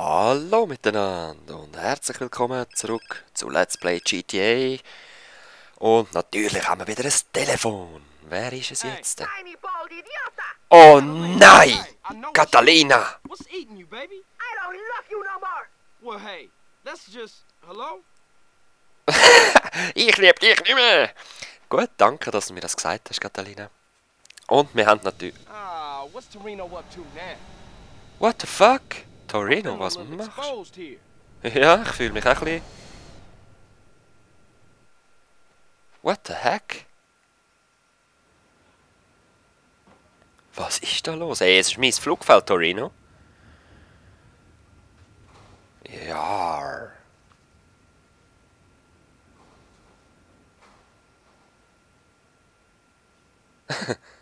Hallo miteinander und herzlich willkommen zurück zu Let's Play GTA. Und natürlich haben wir wieder ein Telefon. Wer ist es jetzt? Tiny bald idiota! Oh nein! Catalina! What's eating you, baby? I don't love you no more! Well, hey, that's just... Hello? Ich liebe dich nicht mehr! Gut, danke, dass du mir das gesagt hast, Catalina. Und wir haben natürlich... What's Torino up to now? What the fuck? Torino, Feeling was a little machst exposed here. du? Ja, ich fühle mich auch ein bisschen... What the heck? Was ist da los? Ey, es ist mein Flugfeld, Torino. Ja.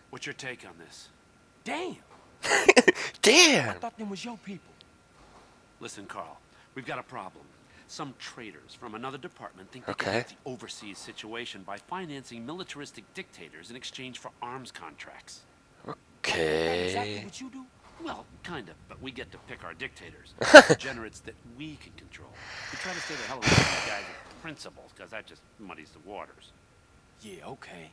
What's your take on this? Damn! Damn! Thought them was your people. Listen, Carl, we've got a problem. Some traitors from another department think they Okay. can help the overseas situation by financing militaristic dictators in exchange for arms contracts. Exactly Okay. what you do? Well, kind of, but we get to pick our dictators. Degenerates that we can control. We try to stay the hell away from these guys with principles, because that just muddies the waters. Yeah, okay.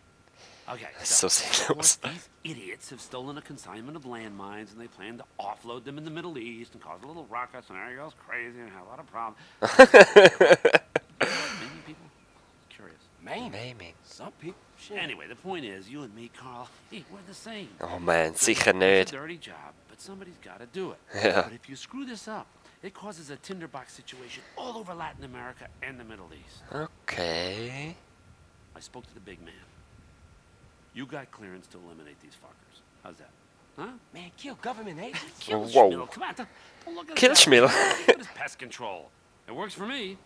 Okay, So of course, sinnlos. these idiots have stolen a consignment of landmines, and they plan to offload them in the Middle East and cause a little ruckus, and everybody goes crazy and have a lot of problems. Maybe people curious. Man, Maybe. some people... Shit. Anyway, the point is, you and me, Carl, hey, we're the same. Oh man, sicher It's a nicht. dirty job, but somebody's got to do it. Yeah. But if you screw this up, it causes a tinderbox situation all over Latin America and the Middle East. Okay. I spoke to the big man. You got clearance to eliminate these fuckers. How's that? Huh? Man, kill government agents? Kill Whoa. Schmill. Come on, don't look at Kill that. Schmill. What is pest control? It works for me.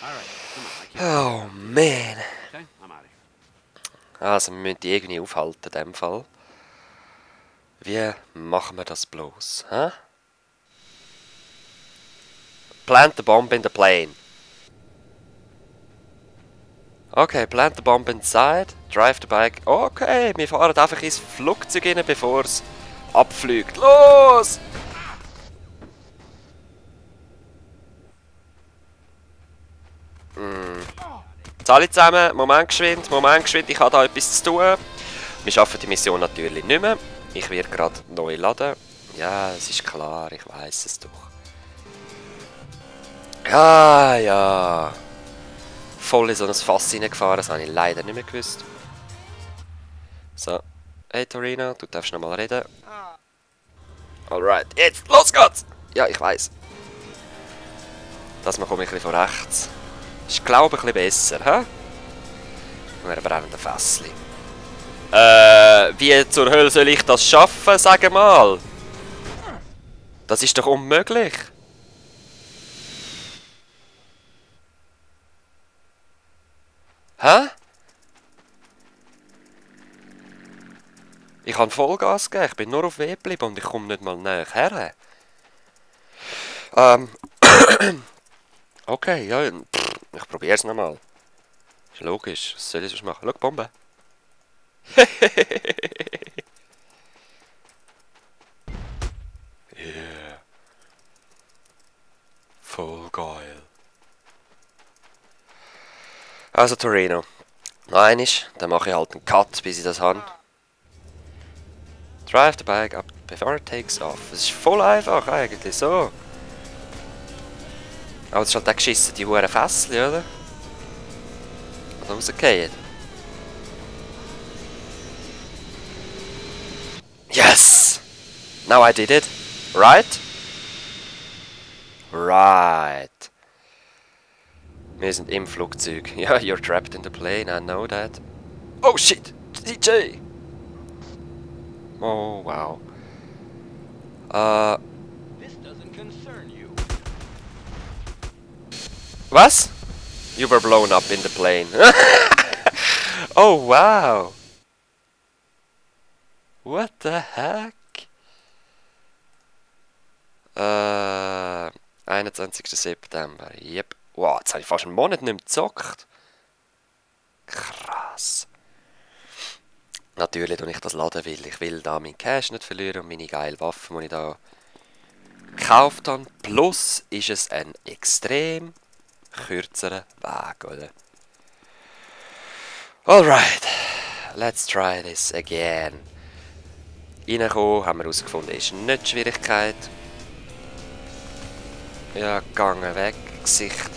All right, come on, I can't. Oh man. Okay, I'm out of here. Also, wir müssen die irgendwie aufhalten in dem Fall. Wie machen wir das bloß? Hä? Plant the bomb in the plane. Okay, plant the bomb inside. Drive the bike. Okay, wir fahren einfach ins Flugzeug rein, bevor es abfliegt. Los! Jetzt alle zusammen, Moment geschwind, ich habe da etwas zu tun. Wir schaffen die Mission natürlich nicht mehr. Ich werde gerade neu laden. Ja, es ist klar, ich weiß es doch. Ja, ja. Voll in so ein Fass reingefahren, das habe ich leider nicht mehr gewusst. So. Hey Torino, du darfst noch mal reden. Alright, jetzt, los geht's! Ja, ich weiß. Das mal komme ich ein bisschen von rechts. Ist, glaube ich, ein bisschen besser, hä? Nur ein brennender Fässli. Wie zur Hölle soll ich das schaffen, sag mal? Das ist doch unmöglich. Hä? Ich habe Vollgas gegeben, ich bin nur auf W geblieben und ich komme nicht mal näher her. Okay, ja, ich probiere es nochmal. Ist logisch, was soll ich sonst machen? Schau, Bombe. Yeah. Voll geil. Also Torino. Noch einmal, dann mache ich halt einen Cut, bis ich das habe. Drive the bike up before it takes off. Das ist voll einfach eigentlich, so. Aber das ist halt auch geschissen, die huren Fässli, oder? Und rausgehen. Yes! Now I did it. Right? Right. Wir sind im Flugzeug. Ja, you're trapped in the plane, I know that. Oh shit! DJ! Oh, wow. This doesn't concern you. Was? You were blown up in the plane. Oh, wow. What the heck? 21. September. Yep. Wow, jetzt habe ich fast einen Monat nicht mehr gezockt. Krass. Natürlich tue ich das laden, weil ich will da meinen Cash nicht verlieren und meine geile Waffe, die ich da gekauft habe. Plus ist es ein extrem kürzerer Weg, oder? Alright, let's try this again. Reinkommen, haben wir herausgefunden, ist nicht die Schwierigkeit. Ja, gegangen, weg, Gesicht.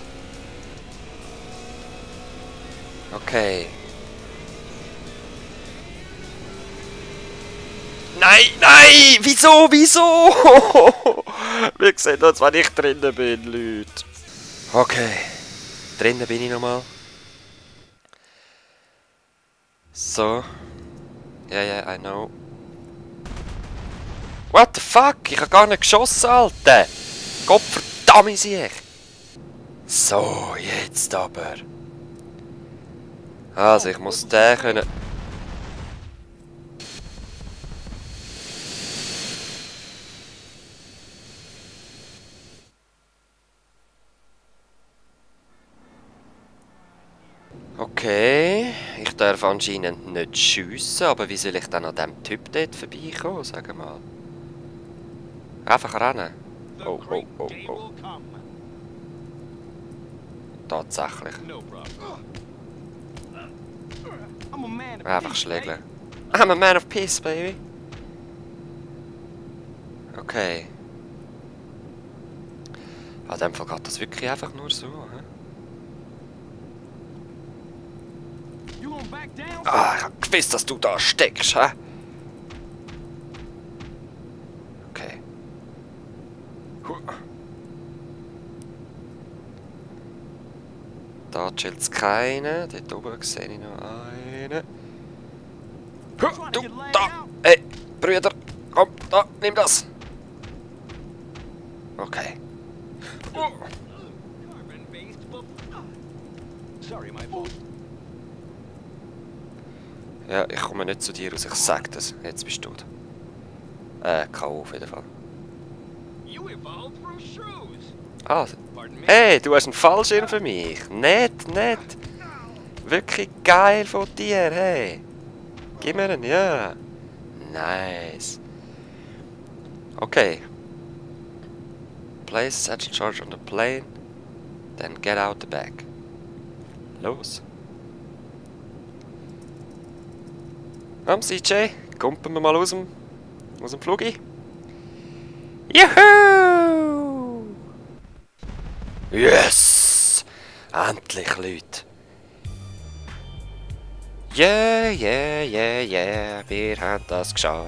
Okay. Nein, nein! Wieso, wieso? Wir sehen das, wenn ich drinnen bin, Leute. Okay. Drinnen bin ich nochmal. So. Ja, ja, I know. What the fuck? Ich habe gar nicht geschossen, Alter! Gott verdammt sich! So, jetzt aber. Also, ich muss den können... Okay, ich darf anscheinend nicht schiessen, aber wie soll ich dann an dem Typ dort vorbeikommen, sag mal? Einfach rennen. Oh, oh, oh, oh. Tatsächlich. Einfach schlägeln. I'm a man of peace, baby. Okay. An dem Fall geht das wirklich einfach nur so, hä? Ah, ich hab gewusst, dass du da steckst, hä? Okay. Da chillt keiner. Dort oben sehe ich noch einen. Du, da! Hey, Brüder! Komm, da, nimm das! Okay. Ja, ich komme nicht zu dir raus, ich sag das. Jetzt bist du da. K.O. auf jeden Fall. Ah, hey, du hast einen Fallschirm für mich. Nett, nett. Wirklich geil von dir, hey. Gib mir einen, ja. Nice. Okay. Place satchel charge on the plane. Then get out the bag. Los. Komm, CJ, kumpen wir mal aus dem Flugi. Juhu! Yes! Endlich, Leute. Yeah, yeah, yeah, yeah. Wir haben das geschafft.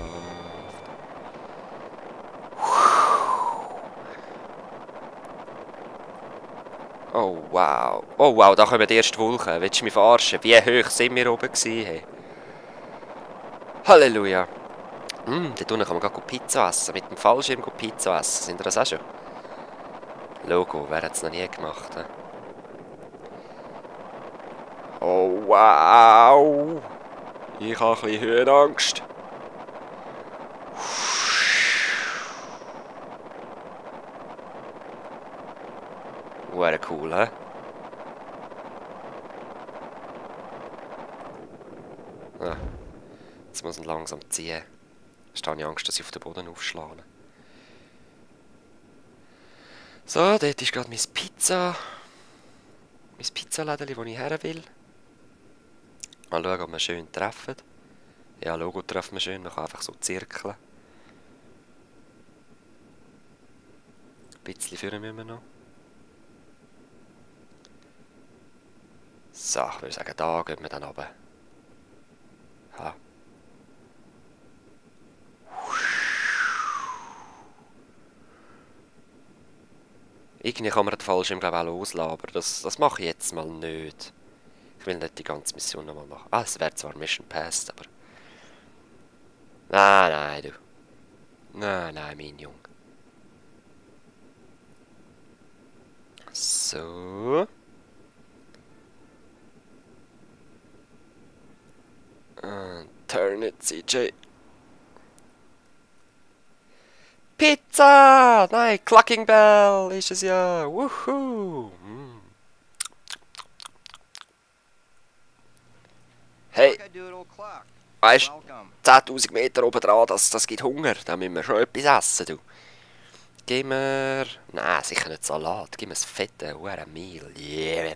Oh, wow. Oh, wow, da kommen die ersten Wolken. Willst du mich verarschen? Wie hoch sind wir oben gewesen? Hey? Halleluja. Dort unten kann man gerade Pizza essen. Mit dem Fallschirm Pizza essen. Sind ihr das auch schon? Logo, wer hat es noch nie gemacht? He? Oh, wow. Ich habe ein bisschen Höhenangst. Wäre cool, hä? Ah. Jetzt muss ich langsam ziehen. Jetzt habe ich Angst, dass ich auf den Boden aufschlage. So, dort ist gerade mein Pizzalädeli, wo ich her will. Mal schauen, ob wir schön treffen. Ja, Logo treffen wir schön, man kann einfach so zirkeln. Ein bisschen führen müssen wir noch. So, ich würde sagen, da gehen wir dann runter. Ha. Irgendwie kann man den Fallschirm glaube ich auch loslassen, aber das mache ich jetzt mal nicht. Ich will nicht die ganze Mission nochmal machen. Ah, es wäre zwar Mission Passed, aber... Nein, nein, du. Nein, nein, mein Junge. So. Und turn it, CJ. Pizza! Nein, Clucking Bell ist es ja. Wuhu! Hey, weißt du, 10.000 Meter oben dran, das gibt Hunger. Da müssen wir schon etwas essen, du. Gib mir... Nein, sicher nicht Salat. Gib mir ein fettes Meal. Yeah.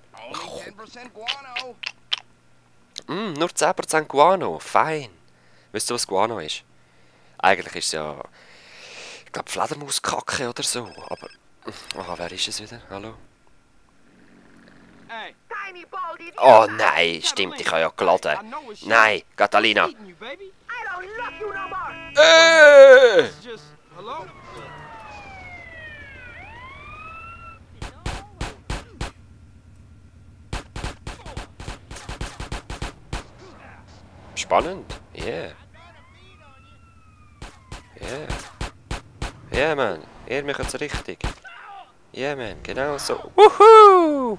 Nur 10% Guano. Fein. Weißt du, was Guano ist? Eigentlich ist es ja... Ich glaube, Fledermauskacke oder so. Aber... Aha, wer ist es wieder? Hallo? Hey, Tiny bald idiot! Oh nein, stimmt, ich habe ja geladen. Nein, Catalina. eating you, baby. I don't love you no more! It's just hello. Spannend. Yeah. Yeah. Yeah, man. Ihr macht es richtig. Yeah, man. Genau so. Woohoo!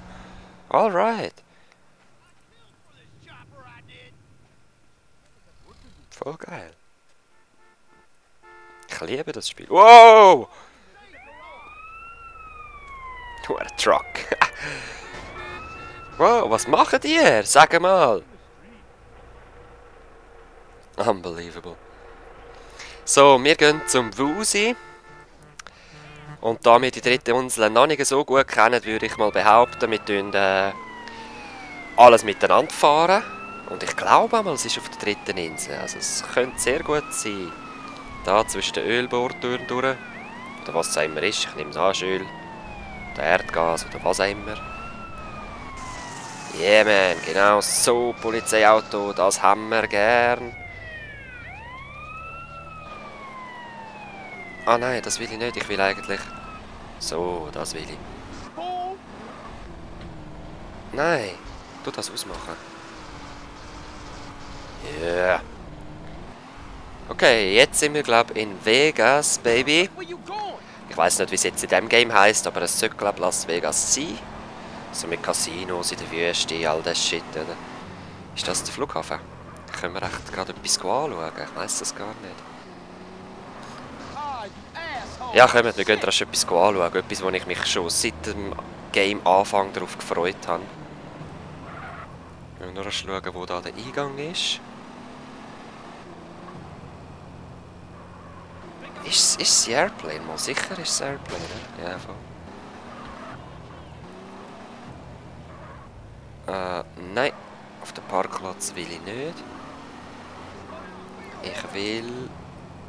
Alright. Voll geil. Ich liebe das Spiel. Wow! What a truck. Wow, was macht ihr? Sag mal. Unbelievable. So, wir gehen zum Wusi. Und da wir die dritte Insel noch nicht so gut kennen, würde ich mal behaupten, wir tun alles miteinander fahren. Und ich glaube einmal, es ist auf der dritten Insel. Also es könnte sehr gut sein. Da zwischen den Ölbohrtüren durch. Oder was es auch immer ist. Ich nehme es an, Öl. Oder Erdgas oder was auch immer. Yeah, man. Genau so, Polizeiauto. Das haben wir gern. Ah nein, das will ich nicht. Ich will eigentlich... So, das will ich. Nein, tu das ausmachen. Ja. Yeah. Okay, jetzt sind wir, glaube ich, in Vegas, Baby. Where you going? Ich weiß nicht, wie es jetzt in diesem Game heisst, aber es sollte, glaube ich, Las Vegas sein. So mit Casinos in der Wüste, all das Shit, oder? Ist das der Flughafen? Können wir echt gerade etwas anschauen? Ich weiss das gar nicht. Ah, you asshole. Ja, kommt, wir gehen rasch etwas anschauen. Etwas, wo ich mich schon seit dem Game-Anfang darauf gefreut habe. Wir müssen nur schauen, wo da der Eingang ist. Ist es Airplane? Mal sicher ist es Airplane, oder? Ja, voll. Nein. Auf den Parkplatz will ich nicht. Ich will...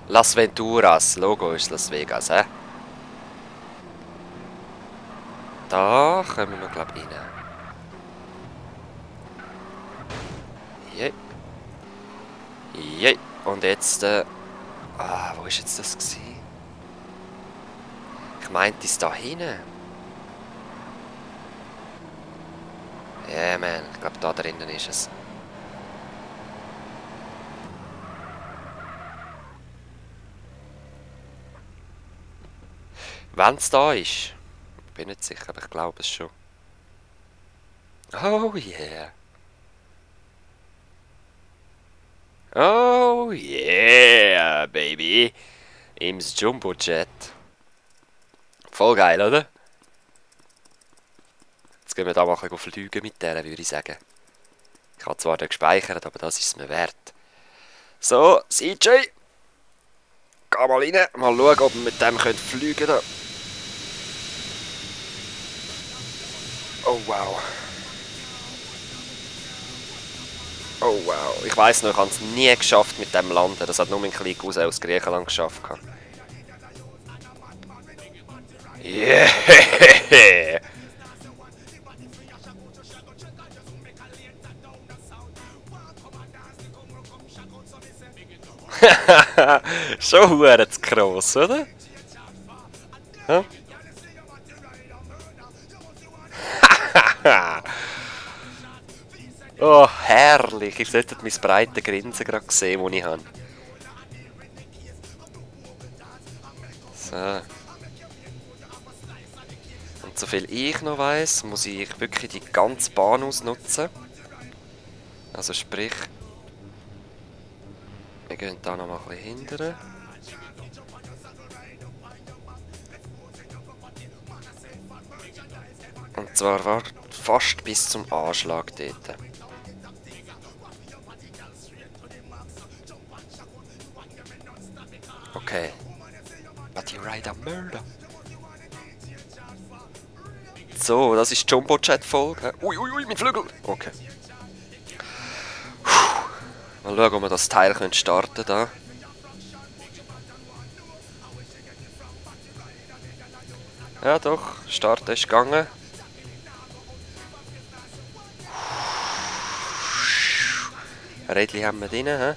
Las Venturas. Logo ist Las Vegas, hä? Da kommen wir, glaube ich, rein. Jei. Jei. Und jetzt... wo war jetzt das gewesen? Ich meinte es da hinten. Ja, yeah, man. Ich glaube, da drinnen ist es. Wenn es da ist. Ich bin nicht sicher, aber ich glaube es schon. Oh yeah. Oh yeah, baby. Im Jumbo-Jet. Voll geil, oder? Jetzt gehen wir da mal ein bisschen fliegen mit der, würde ich sagen. Ich habe zwar den gespeichert, aber das ist es mir wert. So, CJ. Geh mal rein. Mal schauen, ob wir mit dem fliegen können. Oh wow. Oh wow. Ich weiss noch, ich habe es nie geschafft mit dem Landen. Das hat nur mein kleiner Cousin aus Griechenland geschafft. Yeah! Schon hure zu gross, oder? Huh? Oh, herrlich. Ihr solltet mein breites Grinsen gerade sehen, das ich habe. So. Und soviel ich noch weiss, muss ich wirklich die ganze Bahn ausnutzen. Also sprich... Wir gehen da noch mal ein bisschen hinterher. Und zwar fast bis zum Anschlag dort. Okay. But you ride a murder. So, das ist die Jumbo-Chat-Folge. Ui, ui, ui, mein Flügel. Okay. Mal schauen, ob wir das Teil starten können. Ja doch, starten ist gegangen. Rädchen haben wir drin, hä?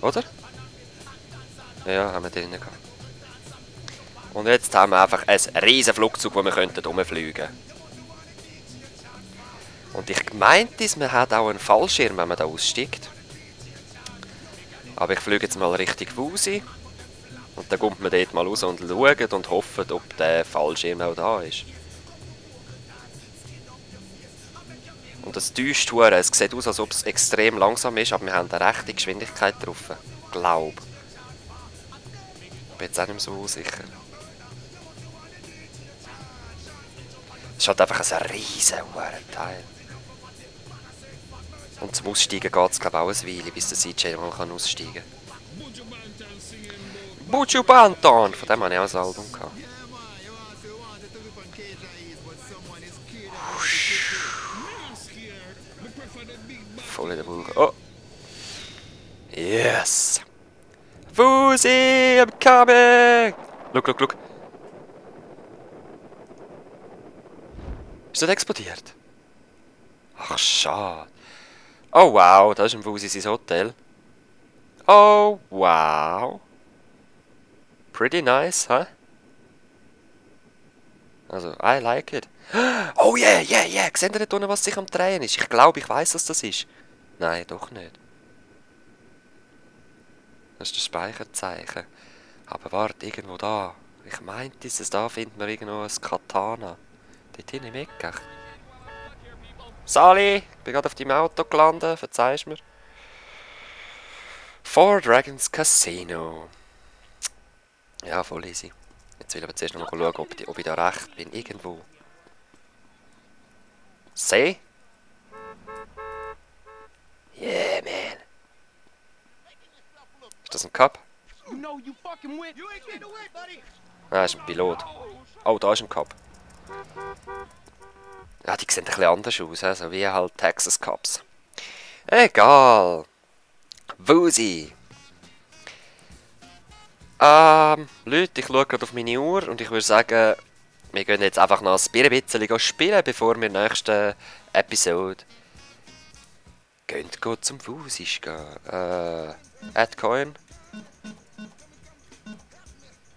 Oder? Ja, haben wir drin gehabt. Und jetzt haben wir einfach ein riesen Flugzeug, wo wir rumfliegen könnten. Und ich meinte, man hat auch einen Fallschirm, wenn man da aussteigt. Aber ich fliege jetzt mal Richtung Wusi. Und dann kommt man dort mal raus und schaut und hofft, ob der Fallschirm auch da ist. Und das täuscht hure. Es sieht aus, als ob es extrem langsam ist, aber wir haben eine rechte Geschwindigkeit drauf. Glaub. Ich bin jetzt auch nicht mehr so sicher. Es ist halt einfach ein riesen Teil. Und zum Aussteigen geht es glaube ich auch eine Weile, bis der CJ mal aussteigen kann. Buju Banton! Von dem hatte ich auch ein Album gehabt. Voll in der Bulge. Oh! Yes! Wusi, I'm coming! Look, look, look. Ist das explodiert? Ach, schade. Oh wow, das ist ein Wusi sein Hotel. Oh wow. Pretty nice, huh? Also, I like it. Oh yeah, yeah, yeah. Seht ihr dort unten, was sich am Drehen ist? Ich glaube, ich weiß, was das ist. Nein, doch nicht. Das ist das Speicherzeichen. Aber warte, irgendwo da. Ich meinte, da findet man irgendwo ein Katana. Dort hinten im Ecke. Sali, ich bin gerade auf deinem Auto gelandet, verzeihst mir. Four Dragons Casino. Ja, voll easy. Jetzt will ich aber zuerst noch mal schauen, ob ich da recht bin. Irgendwo. See? Yeah, man. Ist das ein Cup? Ah, ist ein Pilot. Oh, da ist ein Cup. Ja, die sehen ein bisschen anders aus, also wie halt Texas Cups. Egal. Wusi. Leute, ich schaue gerade auf meine Uhr und ich würde sagen, wir gehen jetzt einfach noch ein bisschen spielen, bevor wir in der nächsten Episode gehen zum Wusi gehen. Add Coin.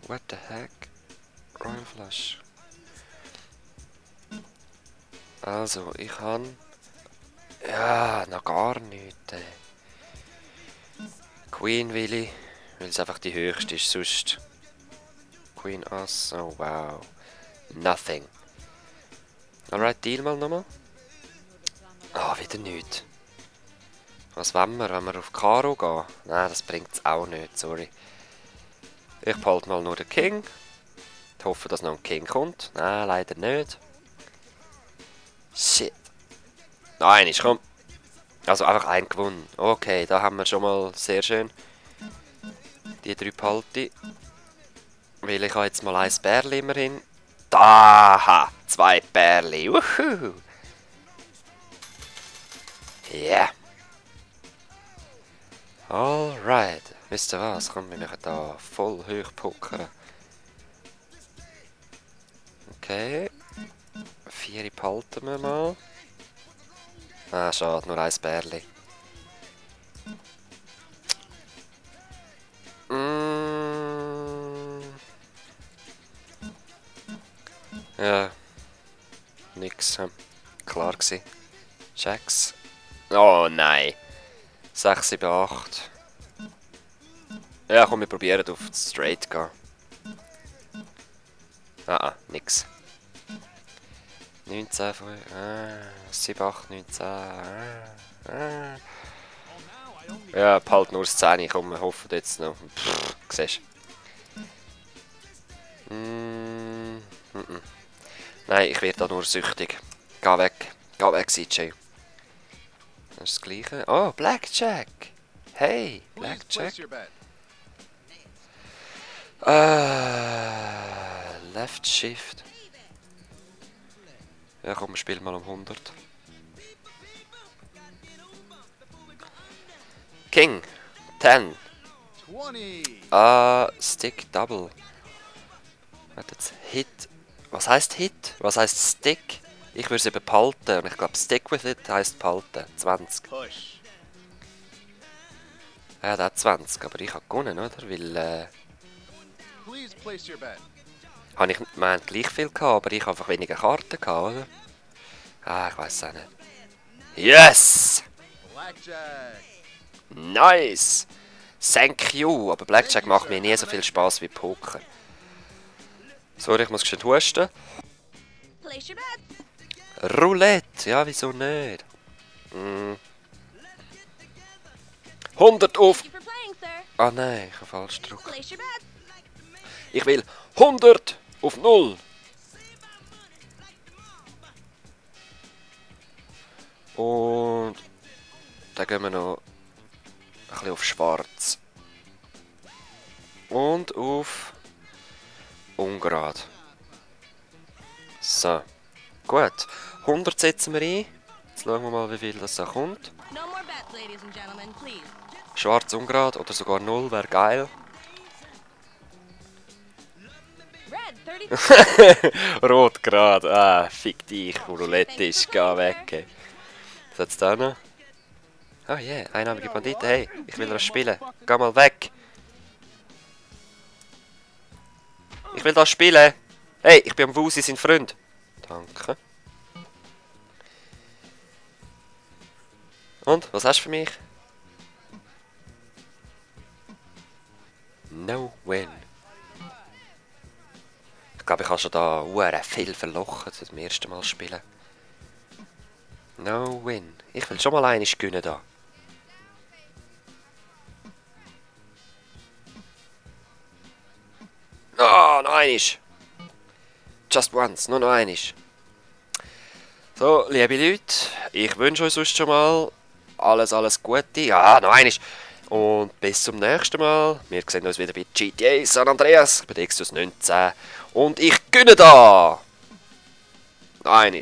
What the heck? Royal Flush. Also, ich habe... Ja, noch gar nichts. Queen will ich, weil es einfach die höchste ist, sonst... Queen Ass, oh wow. Nothing. Alright, Deal mal nochmal. Ah, wieder nichts. Was wollen wir, wenn wir auf Karo gehen? Nein, das bringt es auch nicht, sorry. Ich behalte mal nur den King. Ich hoffe, dass noch ein King kommt. Nein, leider nicht. Shit. Nein, ich komm. Also einfach ein gewonnen. Okay, da haben wir schon mal sehr schön. Die 3 behalte ich. Weil ich habe jetzt mal ein Bärli immerhin. Da! 2 Bärli. Wuhu! Yeah. Alright. Wisst ihr was? Komm, wir machen da voll hoch pokern. Okay. 4 behalten wir mal. Ah, schade, nur ein Bärli. Ja. Nix. Klar gewesen. Jacks. Oh nein. 6, 7, 8. Ja, komm, wir probieren auf Straight gehen. Nix. 19, 7, 8, 19. Ja, halt nur das 10. Komm, wir hoffen jetzt noch. Siehst du? Nein, ich werde da nur süchtig. Geh weg. Geh weg, CJ. Das ist das Gleiche. Oh, Blackjack. Hey, Blackjack. Left Shift. Ja komm, spiel mal um 100. King. 10. 20. Stick Double. Warte jetzt. Hit. Was heißt Hit? Was heißt Stick? Ich würde es eben behalten. Und ich glaube, Stick with it heisst behalten. 20. Push. Ja, der hat 20. Aber ich habe gewonnen, oder? Weil, Please place your bet. wir haben gleich viel gehabt, aber ich habe einfach weniger Karten gehabt, oder? Ah, ich weiß auch nicht. Yes! Blackjack. Nice! Thank you! Aber Blackjack macht mir nie so viel Spaß wie Poker. Sorry, ich muss geschwind husten. Place your bet. Roulette! Ja, wieso nicht? 100 auf... Thank you for playing, sir. Ah nein, ich habe falsch gedrückt. Place your bet. Ich will 100 auf 0. Und dann gehen wir noch ein bisschen auf schwarz. Und auf ungerad. So. Gut. 100 setzen wir ein. Jetzt schauen wir mal, wie viel das da kommt. No more bets, ladies and gentlemen, please. Schwarz ungerad oder sogar 0 wäre geil. Red, 30. Rot grad. Ah, fick dich. Roulette ist, geh weg. Was hat's da noch? Oh yeah, einnahmige Banditen. Hey, ich will das spielen. Geh mal weg. Ich will das spielen. Hey, ich bin am Wusi, sein Freund. Danke. Und, was hast du für mich? No win. Ich glaube, ich habe schon da viel verlochen zum ersten Mal spielen. No win. Ich will schon mal einmal gewinnen da. Ah, noch einmal. Just once, nur noch einmal. So, liebe Leute, ich wünsche euch sonst schon mal alles Gute. Ja, noch einmal. Und bis zum nächsten Mal. Wir sehen uns wieder bei GTA San Andreas. Ich bin Exodus 19. Und ich gewinne da. Noch einmal.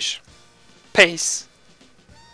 Peace.